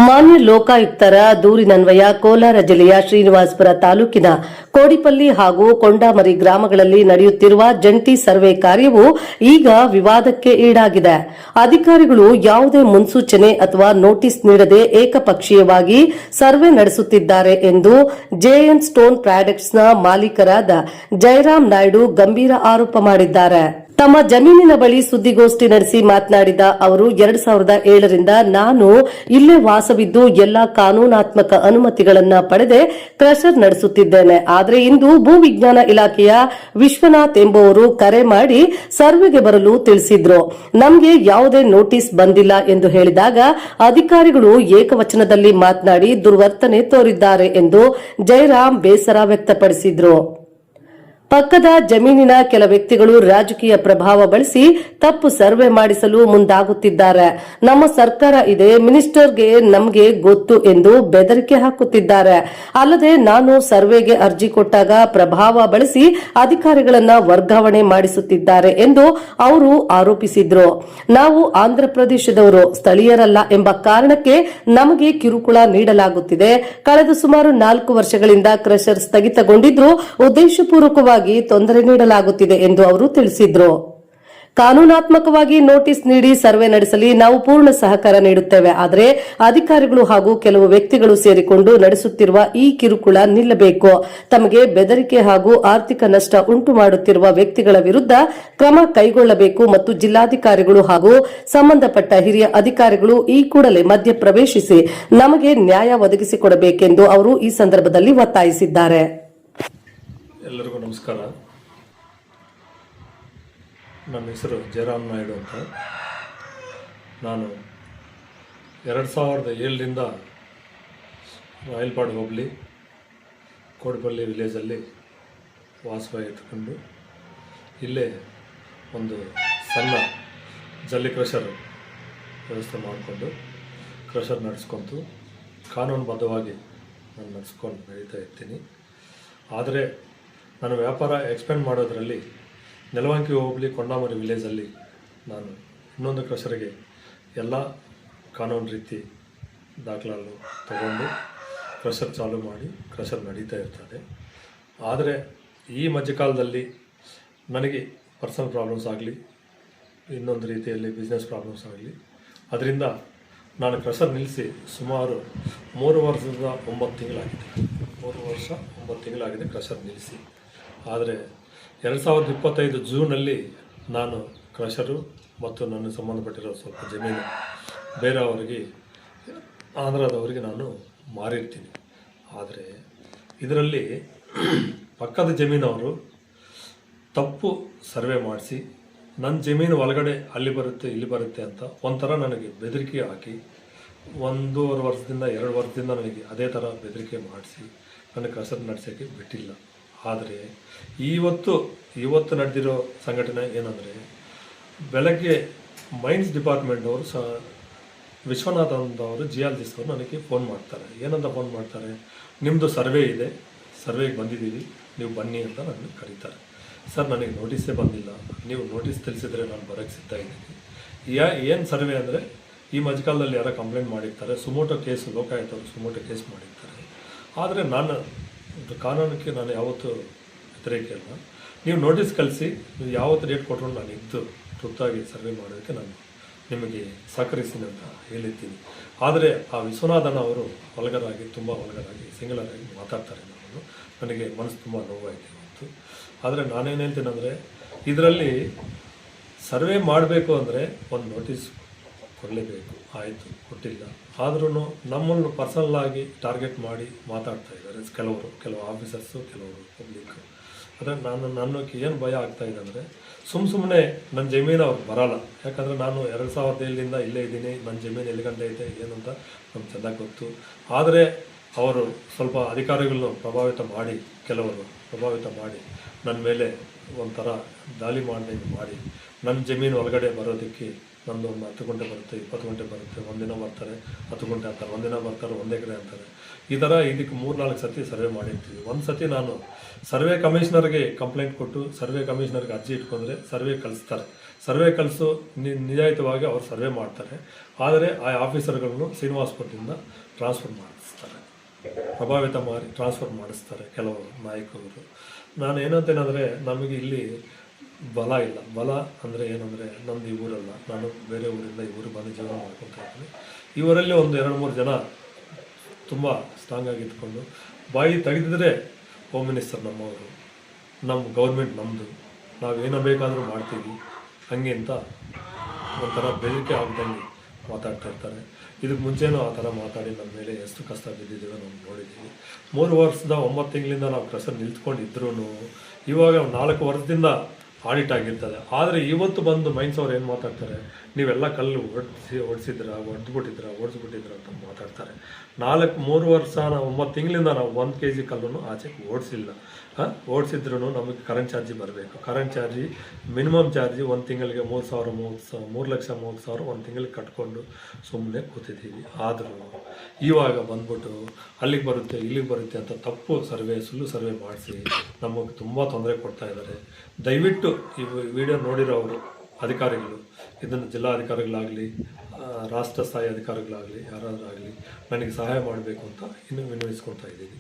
ಮಾನ್ಯ ಲೋಕಾಯುಕ್ತರ ದೂರಿನನ್ವಯ ಕೋಲಾರ ಜಿಲ್ಲೆಯ ಶ್ರೀನಿವಾಸಪುರ ತಾಲೂಕಿನ ಕೋಡಿಪಲ್ಲಿ ಹಾಗೂ ಕೊಂಡಾಮರಿ ಗ್ರಾಮಗಳಲ್ಲಿ ನಡೆಯುತ್ತಿರುವ ಜಂಟಿ ಸರ್ವೆ ಕಾರ್ಯವು ಈಗ ವಿವಾದಕ್ಕೆ ಈಡಾಗಿದೆ. ಅಧಿಕಾರಿಗಳು ಯಾವುದೇ ಮುನ್ಸೂಚನೆ ಅಥವಾ ನೋಟಿಸ್ ನೀಡದೆ ಏಕಪಕ್ಷೀಯವಾಗಿ ಸರ್ವೆ ನಡೆಸುತ್ತಿದ್ದಾರೆ ಎಂದು ಜೆಎನ್ ಸ್ಟೋನ್ ಪ್ರಾಡಕ್ಟ್ಸ್ನ ಮಾಲೀಕರಾದ ಜಯರಾಮ್ ನಾಯ್ಡು ಗಂಭೀರ ಆರೋಪ ಮಾಡಿದ್ದಾರೆ. ತಮ್ಮ ಜಮೀನಿನ ಬಳಿ ಸುದ್ದಿಗೋಷ್ಠಿ ನಡೆಸಿ ಮಾತನಾಡಿದ ಅವರು 2007ರಿಂದ ನಾನು ಇಲ್ಲೇ ವಾಸವಿದ್ದು ಎಲ್ಲಾ ಕಾನೂನಾತ್ಮಕ ಅನುಮತಿಗಳನ್ನು ಪಡೆದೇ ಕ್ರಷರ್ ನಡೆಸುತ್ತಿದ್ದೇನೆ. ಆದರೆ ಇಂದು ಭೂವಿಜ್ಞಾನ ಇಲಾಖೆಯ ವಿಶ್ವನಾಥ್ ಎಂಬುವರು ಕರೆ ಮಾಡಿ ಸರ್ವೆಗೆ ಬರಲು ತಿಳಿಸಿದ್ರು. ನಮಗೆ ಯಾವುದೇ ನೋಟಿಸ್ ಬಂದಿಲ್ಲ ಎಂದು ಹೇಳಿದಾಗ ಅಧಿಕಾರಿಗಳು ಏಕವಚನದಲ್ಲಿ ಮಾತನಾಡಿ ದುರ್ವರ್ತನೆ ತೋರಿದ್ದಾರೆ ಎಂದು ಜಯರಾಮ್ ಬೇಸರ ವ್ಯಕ್ತಪಡಿಸಿದ್ರು. ಪಕ್ಕದ ಜಮೀನಿನ ಕೆಲ ವ್ಯಕ್ತಿಗಳು ರಾಜಕೀಯ ಪ್ರಭಾವ ಬಳಸಿ ತಪ್ಪು ಸರ್ವೆ ಮಾಡಿಸಲು ಮುಂದಾಗುತ್ತಿದ್ದಾರೆ. ನಮ್ಮ ಸರ್ಕಾರ ಇದೆ, ಮಿನಿಸ್ಟರ್ಗೆ ನಮಗೆ ಗೊತ್ತು ಎಂದು ಬೆದರಿಕೆ ಹಾಕುತ್ತಿದ್ದಾರೆ. ಅಲ್ಲದೆ ನಾನು ಸರ್ವೆಗೆ ಅರ್ಜಿ ಕೊಟ್ಟಾಗ ಪ್ರಭಾವ ಬಳಸಿ ಅಧಿಕಾರಿಗಳನ್ನ ವರ್ಗಾವಣೆ ಮಾಡಿಸುತ್ತಿದ್ದಾರೆ ಎಂದು ಅವರು ಆರೋಪಿಸಿದ್ರು. ನಾವು ಆಂಧ್ರಪ್ರದೇಶದವರು, ಸ್ಥಳೀಯರಲ್ಲ ಎಂಬ ಕಾರಣಕ್ಕೆ ನಮಗೆ ಕಿರುಕುಳ ನೀಡಲಾಗುತ್ತಿದೆ. ಕಳೆದ ಸುಮಾರು 4 ವರ್ಷಗಳಿಂದ ಕ್ರಷರ್ ಸ್ಥಗಿತಗೊಂಡಿದ್ದು ಉದ್ದೇಶಪೂರ್ವಕವಾಗಿ ತೊಂದರೆ ನೀಡಲಾಗುತ್ತಿದೆ ಎಂದು ಅವರು ತಿಳಿಸಿದರು. ಕಾನೂನಾತ್ಮಕವಾಗಿ ನೋಟಿಸ್ ನೀಡಿ ಸರ್ವೆ ನಡೆಸಲಿ ನಾವು ಪೂರ್ಣ ಸಹಕಾರ ನೀಡುತ್ತೇವೆ. ಆದರೆ ಅಧಿಕಾರಿಗಳು ಹಾಗೂ ಕೆಲವು ವ್ಯಕ್ತಿಗಳು ಸೇರಿಕೊಂಡು ನಡೆಸುತ್ತಿರುವ ಈ ಕಿರುಕುಳ ನಿಲ್ಲಬೇಕು. ತಮಗೆ ಬೆದರಿಕೆ ಹಾಗೂ ಆರ್ಥಿಕ ನಷ್ಟ ಉಂಟು ಮಾಡುತ್ತಿರುವ ವ್ಯಕ್ತಿಗಳ ವಿರುದ್ಧ ಕ್ರಮ ಕೈಗೊಳ್ಳಬೇಕು ಮತ್ತು ಜಿಲ್ಲಾಧಿಕಾರಿಗಳು ಹಾಗೂ ಸಂಬಂಧಪಟ್ಟ ಹಿರಿಯ ಅಧಿಕಾರಿಗಳು ಈ ಕೂಡಲೇ ಮಧ್ಯಪ್ರವೇಶಿಸಿ ನಮಗೆ ನ್ಯಾಯ ಒದಗಿಸಿಕೊಡಬೇಕೆಂದು ಅವರು ಈ ಸಂದರ್ಭದಲ್ಲಿ ಒತ್ತಾಯಿಸಿದ್ದಾರೆ. ಎಲ್ಲರಿಗೂ ನಮಸ್ಕಾರ. ನನ್ನ ಹೆಸರು ಜಯರಾಮ್ ನಾಯ್ಡು ಅಂತ. ನಾನು 2007ರಿಂದ ರಾಯಲ್ಪಾಡ್ ಹೋಬಳಿ ಕೋಡಿಪಲ್ಲಿ ವಿಲೇಜಲ್ಲಿ ವಾಸವಾಗಿದ್ದುಕೊಂಡು ಇಲ್ಲೇ ಒಂದು ಸಣ್ಣ ಜಲ್ಲಿ ಕ್ರಷರ್ ವ್ಯವಸ್ಥೆ ಮಾಡಿಕೊಂಡು ಕ್ರಷರ್ ನಡೆಸ್ಕೊಂಡು ಕಾನೂನುಬದ್ಧವಾಗಿ ನಾನು ನಡೆಸ್ಕೊಂಡು ನಡೀತಾ ಇರ್ತೀನಿ. ಆದರೆ ನಾನು ವ್ಯಾಪಾರ ಎಕ್ಸ್ಪೆಂಡ್ ಮಾಡೋದರಲ್ಲಿ ನೆಲವಂಕಿ ಹೋಬಳಿ ಕೊಂಡಾಮರಿ ವಿಲೇಜಲ್ಲಿ ನಾನು ಇನ್ನೊಂದು ಕ್ರಷರ್ಗೆ ಎಲ್ಲ ಕಾನೂನು ರೀತಿ ದಾಖಲಾಲು ತಗೊಂಡು ಕ್ರಷರ್ ಚಾಲೂ ಮಾಡಿ ಕ್ರಷರ್ ನಡೀತಾ ಇರ್ತದೆ. ಆದರೆ ಈ ಮಧ್ಯಕಾಲದಲ್ಲಿ ನನಗೆ ಪರ್ಸನಲ್ ಪ್ರಾಬ್ಲಮ್ಸ್ ಆಗಲಿ, ಇನ್ನೊಂದು ರೀತಿಯಲ್ಲಿ ಬಿಸ್ನೆಸ್ ಪ್ರಾಬ್ಲಮ್ಸ್ ಆಗಲಿ, ಅದರಿಂದ ನಾನು ಕ್ರಷರ್ ನಿಲ್ಲಿಸಿ ಸುಮಾರು 3 ವರ್ಷದ 9 ತಿಂಗಳಾಗಿದೆ. 3 ವರ್ಷ 9 ತಿಂಗಳಾಗಿದೆ ಕ್ರಷರ್ ನಿಲ್ಲಿಸಿ. ಆದರೆ 2025 ಜೂನಲ್ಲಿ ನಾನು ಕ್ರಷರು ಮತ್ತು ನನಗೆ ಸಂಬಂಧಪಟ್ಟಿರೋ ಸ್ವಲ್ಪ ಜಮೀನು ಬೇರೆಯವರಿಗೆ, ಆಂಧ್ರದವರಿಗೆ ನಾನು ಮಾರಿರ್ತೀನಿ. ಆದರೆ ಇದರಲ್ಲಿ ಪಕ್ಕದ ಜಮೀನವರು ತಪ್ಪು ಸರ್ವೆ ಮಾಡಿಸಿ ನನ್ನ ಜಮೀನು ಒಳಗಡೆ ಅಲ್ಲಿ ಬರುತ್ತೆ ಇಲ್ಲಿ ಬರುತ್ತೆ ಅಂತ ಒಂಥರ ನನಗೆ ಬೆದರಿಕೆ ಹಾಕಿ 1.5 ವರ್ಷದಿಂದ 2 ವರ್ಷದಿಂದ ನನಗೆ ಅದೇ ಥರ ಬೆದರಿಕೆ ಮಾಡಿಸಿ ನನಗೆ ಕ್ರಷರ್ ನಡೆಸೋಕ್ಕೆ ಬಿಟ್ಟಿಲ್ಲ. ಆದರೆ ಇವತ್ತು ನಡೆದಿರೋ ಸಂಘಟನೆ ಏನಂದರೆ, ಬೆಳಗ್ಗೆ ಮೈನ್ಸ್ ಡಿಪಾರ್ಟ್ಮೆಂಟ್ ಅವರು ವಿಶ್ವನಾಥ್ ಅಂತವರು ಜಿಯಾಲಜಿಸ್ಟ್ ಅವರು ನನಗೆ ಫೋನ್ ಮಾಡ್ತಾರೆ. ಏನಂತ ಫೋನ್ ಮಾಡ್ತಾರೆ, ನಿಮ್ಮದು ಸರ್ವೆ ಇದೆ, ಸರ್ವೆಗೆ ಬಂದಿದ್ದೀವಿ, ನೀವು ಬನ್ನಿ ಅಂತ ನನಗೆ ಕರೀತಾರೆ. ಸರ್, ನನಗೆ ನೋಟಿಸೇ ಬಂದಿಲ್ಲ, ನೀವು ನೋಟಿಸ್ ತಿಳಿಸಿದರೆ ನಾನು ಬರೋಕ್ಕೆ ಸಿದ್ಧ ಇದ್ದೀನಿ. ಏನು ಸರ್ವೆ ಅಂದರೆ, ಈ ಮಧ್ಯಕಾಲದಲ್ಲಿ ಯಾರೋ ಕಂಪ್ಲೇಂಟ್ ಮಾಡಿರ್ತಾರೆ, ಸುಮೋಟೋ ಕೇಸು, ಲೋಕಾಯುಕ್ತವರು ಸುಮೋಟೋ ಕೇಸ್ ಮಾಡಿರ್ತಾರೆ. ಆದರೆ ನಾನು ಕಾನೂನಕ್ಕೆ ನಾನು ಯಾವತ್ತೂ ವ್ಯತಿರೇಕ ಇಲ್ಲ. ನೀವು ನೋಟಿಸ್ ಕಳಿಸಿ, ನೀವು ಯಾವತ್ತು ಡೇಟ್ ಕೊಟ್ಟರು ನಾನು ಇದ್ದು ತುರ್ತಾಗಿ ಸರ್ವೆ ಮಾಡೋದಕ್ಕೆ ನಾನು ನಿಮಗೆ ಸಹಕರಿಸ್ತೀನಿ ಅಂತ ಹೇಳಿದ್ದೀನಿ. ಆದರೆ ಆ ವಿಶ್ವನಾಥನ ಅವರು ತುಂಬ ಒಳಗರಾಗಿ ಸಿಂಗಲರಾಗಿ ಮಾತಾಡ್ತಾರೆ. ನನಗೆ ಮನಸ್ಸು ತುಂಬ ನೋವಾಯಿತು ಇವತ್ತು. ಆದರೆ ನಾನೇನು ಹೇಳ್ತೀನಂದರೆ, ಇದರಲ್ಲಿ ಸರ್ವೆ ಮಾಡಬೇಕು ಅಂದರೆ ಒಂದು ನೋಟಿಸ್ ಕೊಡಲೇಬೇಕು. ಆಯಿತು, ಕೊಟ್ಟಿಲ್ಲ. ಆದ್ರೂ ನಮ್ಮನ್ನು ಪರ್ಸನಲ್ಲಾಗಿ ಟಾರ್ಗೆಟ್ ಮಾಡಿ ಮಾತಾಡ್ತಾ ಇದ್ದಾರೆ ಕೆಲವು ಆಫೀಸರ್ಸು, ಕೆಲವರು ಪಬ್ಲಿಕ್ಕು. ಆದರೆ ನನಗೆ ಏನು ಭಯ ಆಗ್ತಾಯಿದೆ ಅಂದರೆ, ಸುಮ್ಮನೆ ನನ್ನ ಜಮೀನು ಅವ್ರಿಗೆ ಬರೋಲ್ಲ. ಯಾಕಂದರೆ ನಾನು 2007ರಿಂದ ಇಲ್ಲೇ ಇದ್ದೀನಿ. ನನ್ನ ಜಮೀನು ಎಲ್ಲಿ ಗಂಟೆ ಐತೆ ಏನು ಅಂತ ನಮ್ಗೆ ಚೆನ್ನಾಗಿ ಗೊತ್ತು. ಆದರೆ ಅವರು ಸ್ವಲ್ಪ ಅಧಿಕಾರಿಗಳನ್ನು ಕೆಲವರು ಪ್ರಭಾವಿತ ಮಾಡಿ ನನ್ನ ಮೇಲೆ ಒಂಥರ ದಾಳಿ ಮಾಡಿ ನನ್ನ ಜಮೀನು ಒಳಗಡೆ ಬರೋದಕ್ಕೆ ನಂದು ಒಂದು 10 ಗಂಟೆ ಬರುತ್ತೆ, 20 ಗಂಟೆ ಬರುತ್ತೆ, ಒಂದಿನ ಬರ್ತಾರೆ 10 ಗಂಟೆ ಅಂತಾರೆ, ಒಂದಿನ ಬರ್ತಾರೆ 1 ಎಕರೆ ಅಂತಾರೆ. ಈ ಥರ ಇದಕ್ಕೆ 3-4 ಸತಿ ಸರ್ವೆ ಮಾಡಿರ್ತೀವಿ. ಒಂದು ಸತಿ ನಾನು ಸರ್ವೆ ಕಮಿಷನರ್ಗೆ ಕಂಪ್ಲೇಂಟ್ ಕೊಟ್ಟು ಸರ್ವೆ ಕಮಿಷನರ್ಗೆ ಅರ್ಜಿ ಇಟ್ಕೊಂಡ್ರೆ ಸರ್ವೆ ಕಳಿಸ್ತಾರೆ. ಸರ್ವೆ ಕಳಿಸು ನಿಜಾಯಿತವಾಗಿ ಅವ್ರು ಸರ್ವೆ ಮಾಡ್ತಾರೆ. ಆದರೆ ಆ ಆಫೀಸರ್ಗಳನ್ನು ಶ್ರೀನಿವಾಸಪುರದಿಂದ ಟ್ರಾನ್ಸ್ಫರ್ ಮಾಡಿಸ್ತಾರೆ, ಪ್ರಭಾವಿತ ಮಾಡಿ ಟ್ರಾನ್ಸ್ಫರ್ ಮಾಡಿಸ್ತಾರೆ ಕೆಲವು ನಾಯಕರು. ನಾನು ಏನಂತೇನೆಂದರೆ, ನಮಗೆ ಇಲ್ಲಿ ಬಲ ಇಲ್ಲ. ಬಲ ಅಂದರೆ ಏನಂದರೆ, ನಮ್ಮದು ಈ ಊರಲ್ಲ, ನಾನು ಬೇರೆ ಊರಿಂದ ಈ ಊರಿಗೆ ಬಂದು ಜೀವನ ಮಾಡ್ಕೊತಾ ಇದ್ದೀನಿ. ಇವರಲ್ಲಿ ಒಂದು 2-3 ಜನ ತುಂಬ ಸ್ಟ್ರಾಂಗ್ ಆಗಿ ಇಟ್ಕೊಂಡು ಬಾಯಿ ತೆಗೆದಿದ್ರೆ ಹೋಮ್ ಮಿನಿಸ್ಟರ್ ನಮ್ಮವರು, ನಮ್ಮ ಗೌರ್ಮೆಂಟ್ ನಮ್ಮದು, ನಾವೇನೋ ಬೇಕಾದರೂ ಮಾಡ್ತೀವಿ ಹಂಗೆ ಅಂತ ಒಂಥರ ಬೆದರಿಕೆ ಆಗ್ದಂಗೆ ಮಾತಾಡ್ತಾ ಇರ್ತಾರೆ. ಇದಕ್ಕೆ ಮುಂಚೆನೂ ಆ ಥರ ಮಾತಾಡಿ ನಮ್ಮ ಮೇಲೆ ಎಷ್ಟು ಕಷ್ಟ ಬಿದ್ದಿದ್ದೀವೋ ನಾವು ನೋಡಿದ್ದೀವಿ. 3 ವರ್ಷದ 9 ತಿಂಗಳಿಂದ ನಾವು ಕ್ರಷರ್ ನಿಲ್ತ್ಕೊಂಡಿದ್ರೂ ಇವಾಗ 4 ವರ್ಷದಿಂದ ಆಡಿಟ್ ಆಗಿರ್ತದೆ. ಆದರೆ ಇವತ್ತು ಬಂದು ಮೈನ್ಸ್ ಅವ್ರು ಏನು ಮಾತಾಡ್ತಾರೆ, ನೀವೆಲ್ಲ ಕಲ್ಲು ಹೊಡಿಸಿದ್ರ, ಓಡಿಸ್ಬಿಟ್ಟಿದ್ರ ಅಂತ ಮಾತಾಡ್ತಾರೆ. 3 ವರ್ಷ 9 ತಿಂಗಳಿಂದ ನಾವು 1 kg ಕಲ್ಲನ್ನು ಆಚೆಗೆ ಓಡಿಸಿಲ್ಲ. ಓಡಿಸಿದ್ರೂ ನಮಗೆ ಕರೆಂಟ್ ಚಾರ್ಜಿ ಬರಬೇಕು. ಕರೆಂಟ್ ಚಾರ್ಜಿ ಮಿನಿಮಮ್ ಚಾರ್ಜಿ 1 ತಿಂಗಳಿಗೆ 3,30,000 1 ತಿಂಗಳಿಗೆ ಕಟ್ಕೊಂಡು ಸುಮ್ಮನೆ ಕೂತಿದ್ದೀವಿ. ಆದರೂ ಇವಾಗ ಬಂದ್ಬಿಟ್ಟು ಅಲ್ಲಿಗೆ ಬರುತ್ತೆ ಇಲ್ಲಿಗೆ ಬರುತ್ತೆ ಅಂತ ತಪ್ಪು ಸರ್ವೆ, ಸುಳ್ಳು ಸರ್ವೆ ಮಾಡಿಸಿ ನಮಗೆ ತುಂಬ ತೊಂದರೆ ಕೊಡ್ತಾ ಇದ್ದಾರೆ. ದಯವಿಟ್ಟು ಈ ವಿಡಿಯೋ ನೋಡಿರೋರು ಅಧಿಕಾರಿಗಳು ಇದನ್ನು ಜಿಲ್ಲಾಧಿಕಾರಿಗಳಾಗಲಿ ರಾಷ್ಟ್ರ ಸ್ಥಾಯಿ ಅಧಿಕಾರಿಗಳಾಗಲಿ ಯಾರಾದರೂ ಆಗಲಿ ನನಗೆ ಸಹಾಯ ಮಾಡಬೇಕು ಅಂತ ಇನ್ನೂ ವಿನಂತಿಸ್ಕೊಳ್ತಾ ಇದ್ದೀನಿ.